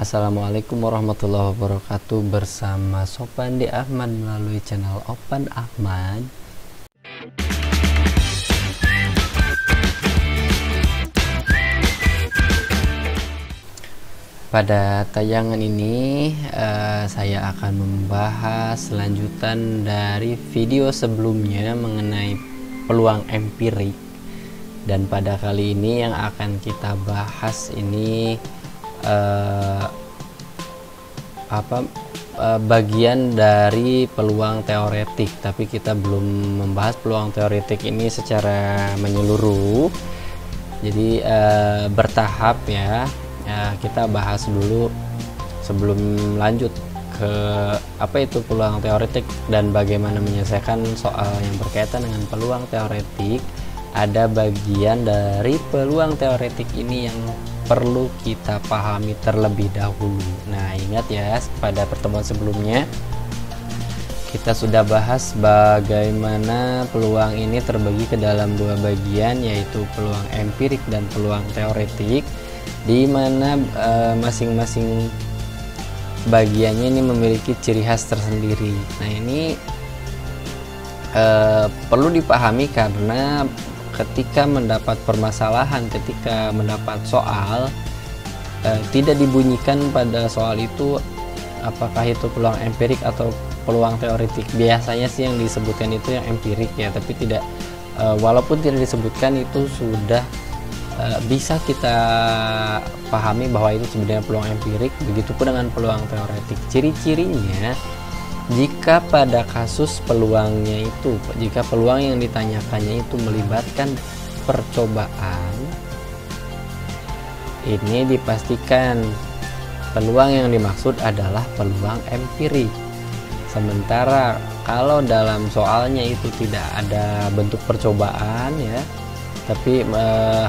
Assalamualaikum warahmatullahi wabarakatuh. Bersama Sopandi Ahmad melalui channel Opan Ahmad. Pada tayangan ini saya akan membahas lanjutan dari video sebelumnya mengenai peluang empirik. Dan pada kali ini yang akan kita bahas ini bagian dari peluang teoretik, tapi kita belum membahas peluang teoretik ini secara menyeluruh. Jadi bertahap ya. Kita bahas dulu sebelum lanjut ke apa itu peluang teoretik dan bagaimana menyelesaikan soal yang berkaitan dengan peluang teoretik. Ada bagian dari peluang teoretik ini yang perlu kita pahami terlebih dahulu. Nah, ingat ya, pada pertemuan sebelumnya kita sudah bahas bagaimana peluang ini terbagi ke dalam dua bagian, yaitu peluang empirik dan peluang teoretik, di mana masing-masing bagiannya ini memiliki ciri khas tersendiri. Nah, ini perlu dipahami karena ketika mendapat permasalahan, ketika mendapat soal, tidak dibunyikan pada soal itu apakah itu peluang empirik atau peluang teoretik. Biasanya sih yang disebutkan itu yang empirik ya, tapi tidak, walaupun tidak disebutkan itu sudah bisa kita pahami bahwa itu sebenarnya peluang empirik. Begitupun dengan peluang teoretik. Ciri-cirinya, jika pada kasus peluangnya itu, jika peluang yang ditanyakannya itu melibatkan percobaan, ini dipastikan peluang yang dimaksud adalah peluang empirik. Sementara kalau dalam soalnya itu tidak ada bentuk percobaan ya, tapi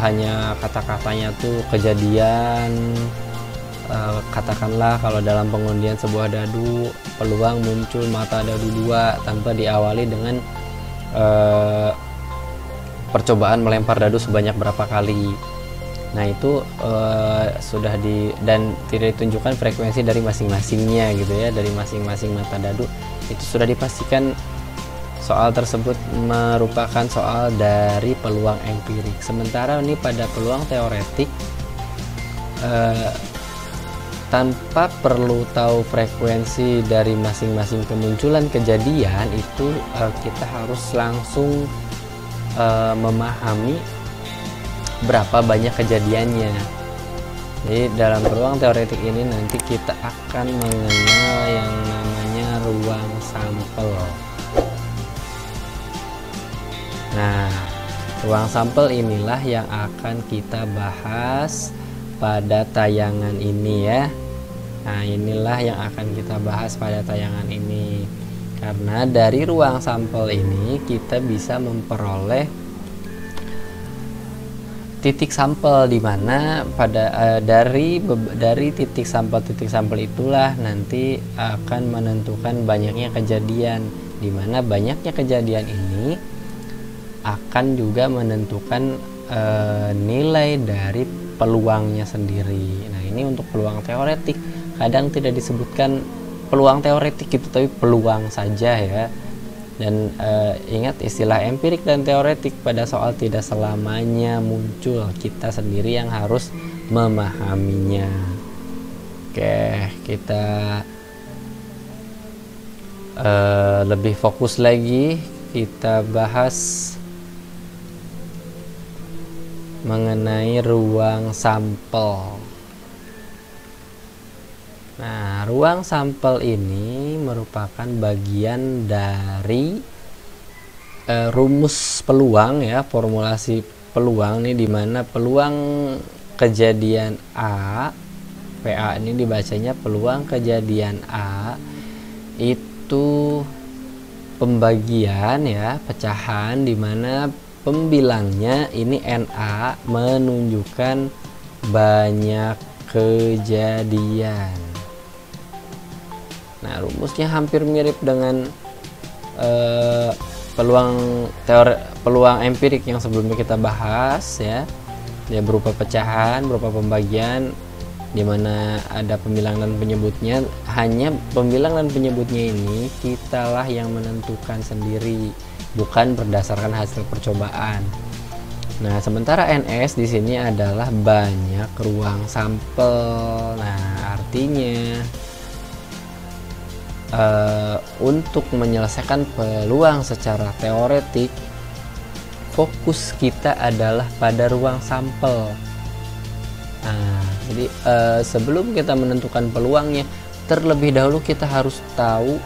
hanya kata-katanya tuh kejadian, katakanlah kalau dalam pengundian sebuah dadu, peluang muncul mata dadu dua tanpa diawali dengan percobaan melempar dadu sebanyak berapa kali. Nah, itu sudah dan tidak ditunjukkan frekuensi dari masing-masingnya gitu ya, dari masing-masing mata dadu. Itu sudah dipastikan soal tersebut merupakan soal dari peluang empirik. Sementara ini pada peluang teoretik, tanpa perlu tahu frekuensi dari masing-masing kemunculan kejadian itu, kita harus langsung memahami berapa banyak kejadiannya. Jadi dalam peluang teoretik ini nanti kita akan mengenal yang namanya ruang sampel. Nah, ruang sampel inilah yang akan kita bahas pada tayangan ini ya. Nah, inilah yang akan kita bahas pada tayangan ini. Karena dari ruang sampel ini kita bisa memperoleh titik sampel, di mana pada dari titik sampel itulah nanti akan menentukan banyaknya kejadian, di mana banyaknya kejadian ini akan juga menentukan nilai dari peluangnya sendiri. Nah, ini untuk peluang teoretik. Kadang tidak disebutkan peluang teoretik gitu, tapi peluang saja ya. Dan ingat, istilah empirik dan teoretik pada soal tidak selamanya muncul, kita sendiri yang harus memahaminya. Oke, kita lebih fokus lagi, kita bahas mengenai ruang sampel. Nah, ruang sampel ini merupakan bagian dari rumus peluang ya, formulasi peluang nih, di mana peluang kejadian A, PA ini dibacanya peluang kejadian A itu pembagian ya, pecahan, di mana pembilangnya ini NA menunjukkan banyak kejadian. Nah, rumusnya hampir mirip dengan peluang empirik yang sebelumnya kita bahas ya. Dia berupa pecahan, berupa pembagian, di mana ada pembilang dan penyebutnya. Hanya pembilang dan penyebutnya ini kitalah yang menentukan sendiri, bukan berdasarkan hasil percobaan. Nah, sementara NS di sini adalah banyak ruang sampel. Nah, artinya untuk menyelesaikan peluang secara teoretik, fokus kita adalah pada ruang sampel. Nah, jadi sebelum kita menentukan peluangnya, terlebih dahulu kita harus tahu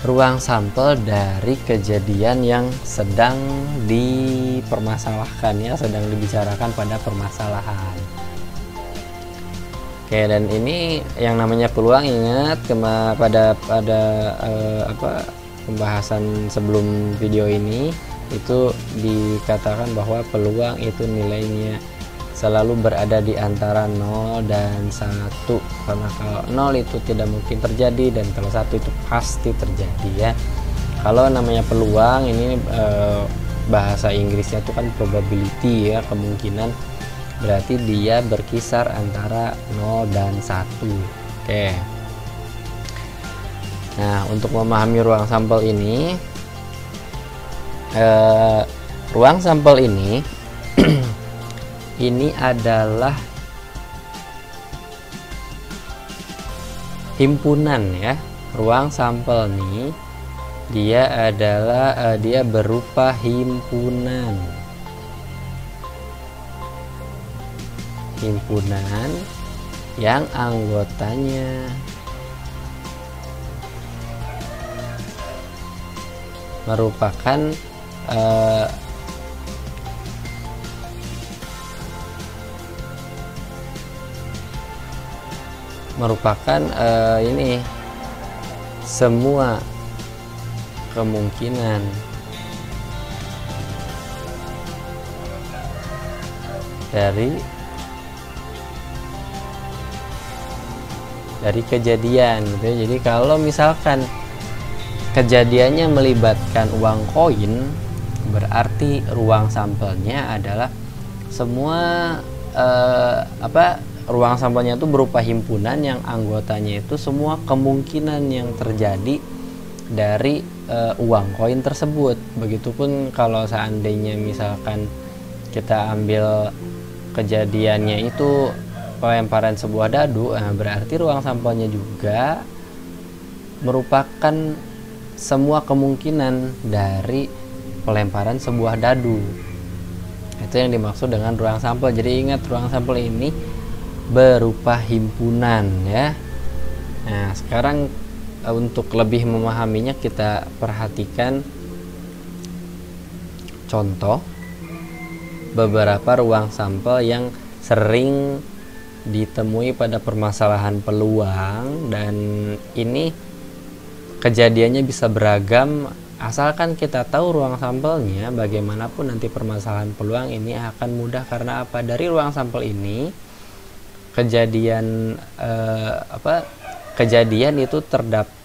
ruang sampel dari kejadian yang sedang dipermasalahkan, ya, sedang dibicarakan pada permasalahan. Oke, dan ini yang namanya peluang, ingat pada pembahasan sebelum video ini itu dikatakan bahwa peluang itu nilainya selalu berada di antara 0 dan 1, karena kalau 0 itu tidak mungkin terjadi dan kalau 1 itu pasti terjadi, ya. Kalau namanya peluang ini bahasa Inggrisnya itu kan probability, ya, kemungkinan, berarti dia berkisar antara 0 dan 1. Oke. Nah, untuk memahami ruang sampel ini, ini adalah himpunan, ya. Ruang sampel nih dia berupa himpunan yang anggotanya merupakan ini semua kemungkinan dari kejadian, gitu ya. Jadi kalau misalkan kejadiannya melibatkan uang koin, berarti ruang sampelnya adalah semua ruang sampelnya itu berupa himpunan yang anggotanya itu semua kemungkinan yang terjadi dari uang koin tersebut. Begitupun kalau seandainya misalkan kita ambil kejadiannya itu pelemparan sebuah dadu, berarti ruang sampelnya juga merupakan semua kemungkinan dari pelemparan sebuah dadu. Itu yang dimaksud dengan ruang sampel. Jadi ingat, ruang sampel ini berupa himpunan, ya. Nah, sekarang untuk lebih memahaminya kita perhatikan contoh beberapa ruang sampel yang sering ditemui pada permasalahan peluang, dan ini kejadiannya bisa beragam asalkan kita tahu ruang sampelnya. Bagaimanapun nanti permasalahan peluang ini akan mudah, karena apa? Dari ruang sampel ini kejadian itu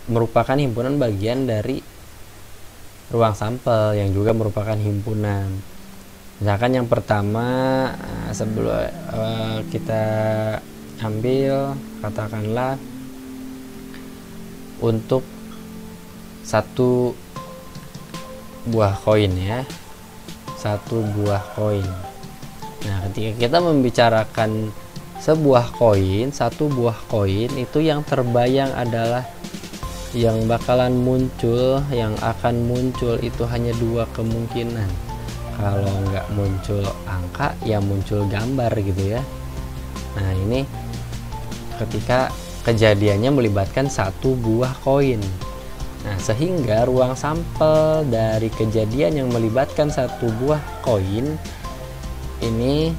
merupakan himpunan bagian dari ruang sampel yang juga merupakan himpunan. Misalkan yang pertama, sebelum kita ambil, katakanlah untuk satu buah koin, ya, satu buah koin. Nah, ketika kita membicarakan sebuah koin, satu buah koin itu yang terbayang adalah yang bakalan muncul, yang akan muncul itu hanya dua kemungkinan. Kalau nggak muncul angka, ya muncul gambar, gitu, ya. Nah, ini ketika kejadiannya melibatkan satu buah koin. Nah, sehingga ruang sampel dari kejadian yang melibatkan satu buah koin ini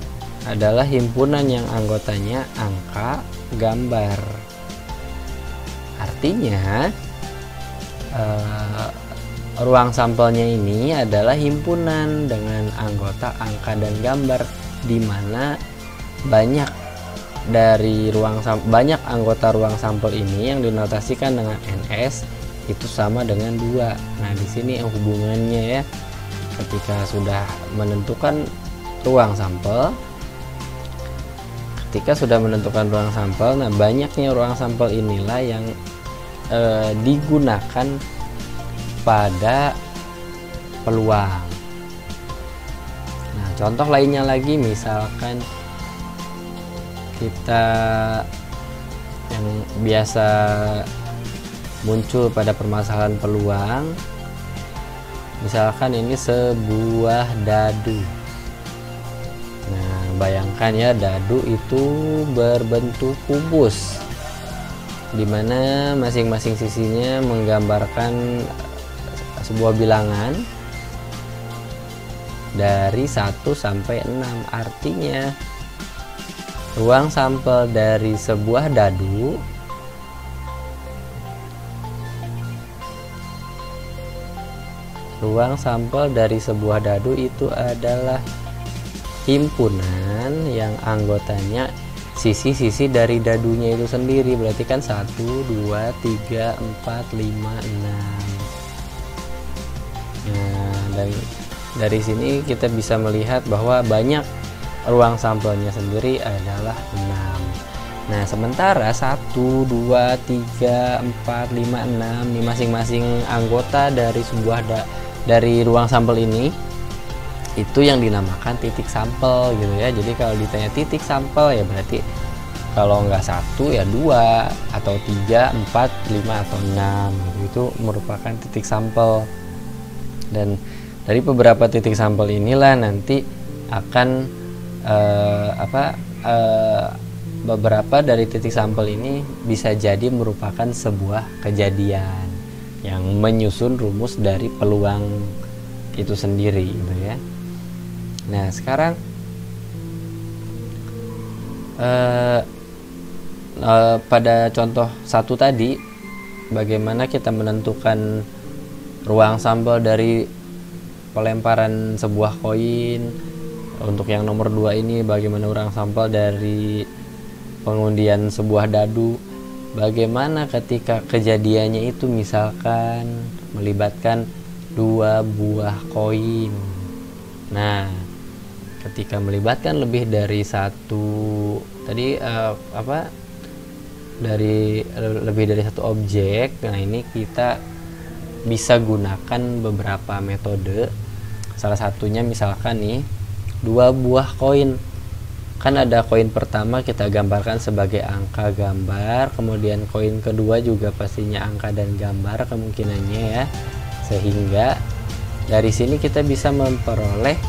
adalah himpunan yang anggotanya angka, gambar. Artinya ruang sampelnya ini adalah himpunan dengan anggota angka dan gambar, di mana banyak anggota ruang sampel ini yang dinotasikan dengan NS itu sama dengan 2. Nah, di sini hubungannya, ya. Ketika sudah menentukan ruang sampel, ketika sudah menentukan ruang sampel, nah banyaknya ruang sampel inilah yang digunakan pada peluang. Nah, contoh lainnya lagi, misalkan kita yang biasa muncul pada permasalahan peluang, misalkan ini sebuah dadu. Nah, bayangkan ya, dadu itu berbentuk kubus, dimana masing-masing sisinya menggambarkan sebuah bilangan dari 1 sampai 6. Artinya ruang sampel dari sebuah dadu itu adalah himpunan yang anggotanya sisi-sisi dari dadunya itu sendiri. Berarti kan 1, 2, 3, 4, 5, 6. Nah, dan dari sini kita bisa melihat bahwa banyak ruang sampelnya sendiri adalah 6. Nah, sementara 1, 2, 3, 4, 5, 6 nih masing-masing anggota dari dari ruang sampel ini itu yang dinamakan titik sampel gitu ya. Jadi kalau ditanya titik sampel ya berarti kalau nggak 1 ya 2 atau 3, 4, 5 atau 6 gitu. Itu merupakan titik sampel. Dan dari beberapa titik sampel inilah nanti akan beberapa dari titik sampel ini bisa jadi merupakan sebuah kejadian yang menyusun rumus dari peluang itu sendiri gitu ya. Nah, sekarang pada contoh 1 tadi, bagaimana kita menentukan ruang sampel dari pelemparan sebuah koin. Untuk yang nomor 2 ini, bagaimana ruang sampel dari pengundian sebuah dadu. Bagaimana ketika kejadiannya itu misalkan melibatkan 2 buah koin. Nah, ketika melibatkan lebih dari 1 tadi lebih dari 1 objek, nah ini kita bisa gunakan beberapa metode. Salah satunya misalkan nih 2 buah koin. Kan ada koin pertama kita gambarkan sebagai angka gambar, kemudian koin kedua juga pastinya angka dan gambar kemungkinannya ya. Sehingga dari sini kita bisa memperoleh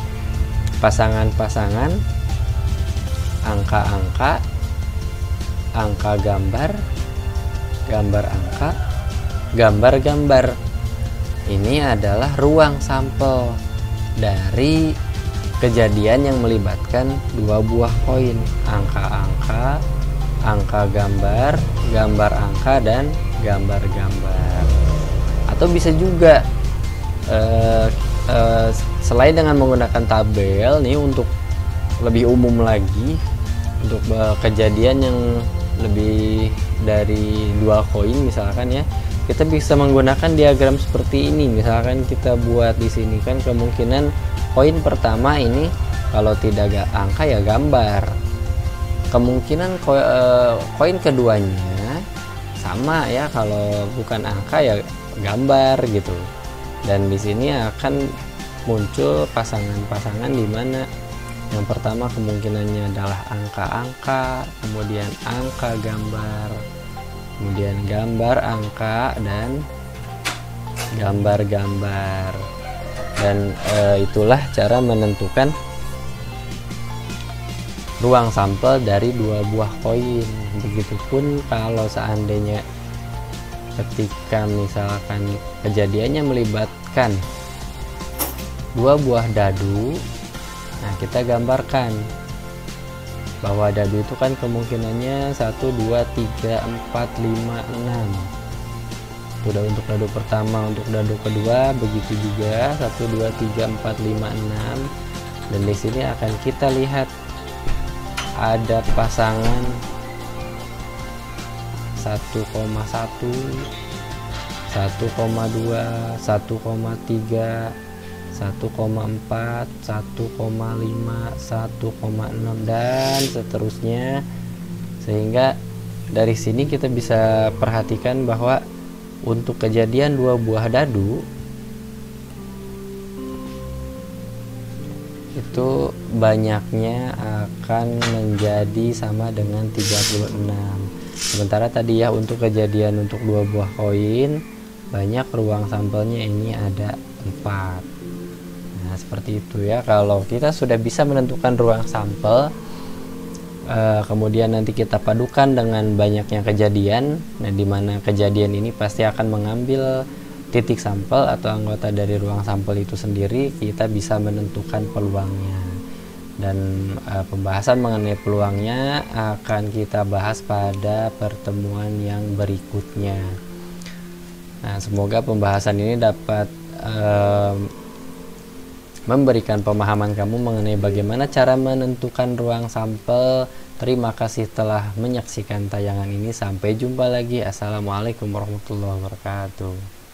pasangan-pasangan angka-angka, angka gambar, gambar angka, gambar-gambar. Ini adalah ruang sampel dari kejadian yang melibatkan 2 buah koin, angka-angka, angka gambar, gambar angka, dan gambar-gambar. Atau bisa juga selain dengan menggunakan tabel nih, untuk lebih umum lagi, untuk kejadian yang lebih dari 2 koin misalkan ya, kita bisa menggunakan diagram seperti ini. Misalkan kita buat di sini kan kemungkinan koin pertama ini kalau tidak angka ya gambar. Kemungkinan koin keduanya sama ya, kalau bukan angka ya gambar gitu. Dan di sini akan muncul pasangan-pasangan di mana yang pertama kemungkinannya adalah angka-angka, kemudian angka gambar, kemudian gambar angka, dan gambar-gambar. Dan itulah cara menentukan ruang sampel dari 2 buah koin. Begitupun kalau seandainya ketika misalkan kejadiannya melibatkan 2 buah dadu, nah kita gambarkan bahwa dadu itu kan kemungkinannya 1, 2, 3, 4, 5, 6. Sudah untuk dadu pertama, untuk dadu kedua begitu juga 1, 2, 3, 4, 5, 6. Dan di sini akan kita lihat ada pasangan 1,1, 1,2, 1,3, 1,4, 1,5, 1,6 dan seterusnya Sehingga dari sini kita bisa perhatikan bahwa untuk kejadian 2 buah dadu itu banyaknya akan menjadi sama dengan 36. Sementara tadi ya untuk kejadian untuk 2 buah koin banyak ruang sampelnya ini ada 4. Nah seperti itu ya. Kalau kita sudah bisa menentukan ruang sampel, kemudian nanti kita padukan dengan banyaknya kejadian, nah dimana kejadian ini pasti akan mengambil titik sampel atau anggota dari ruang sampel itu sendiri, kita bisa menentukan peluangnya. Dan pembahasan mengenai peluangnya akan kita bahas pada pertemuan yang berikutnya. Nah semoga pembahasan ini dapat memberikan pemahaman kamu mengenai bagaimana cara menentukan ruang sampel. Terima kasih telah menyaksikan tayangan ini. Sampai jumpa lagi. Assalamualaikum warahmatullahi wabarakatuh.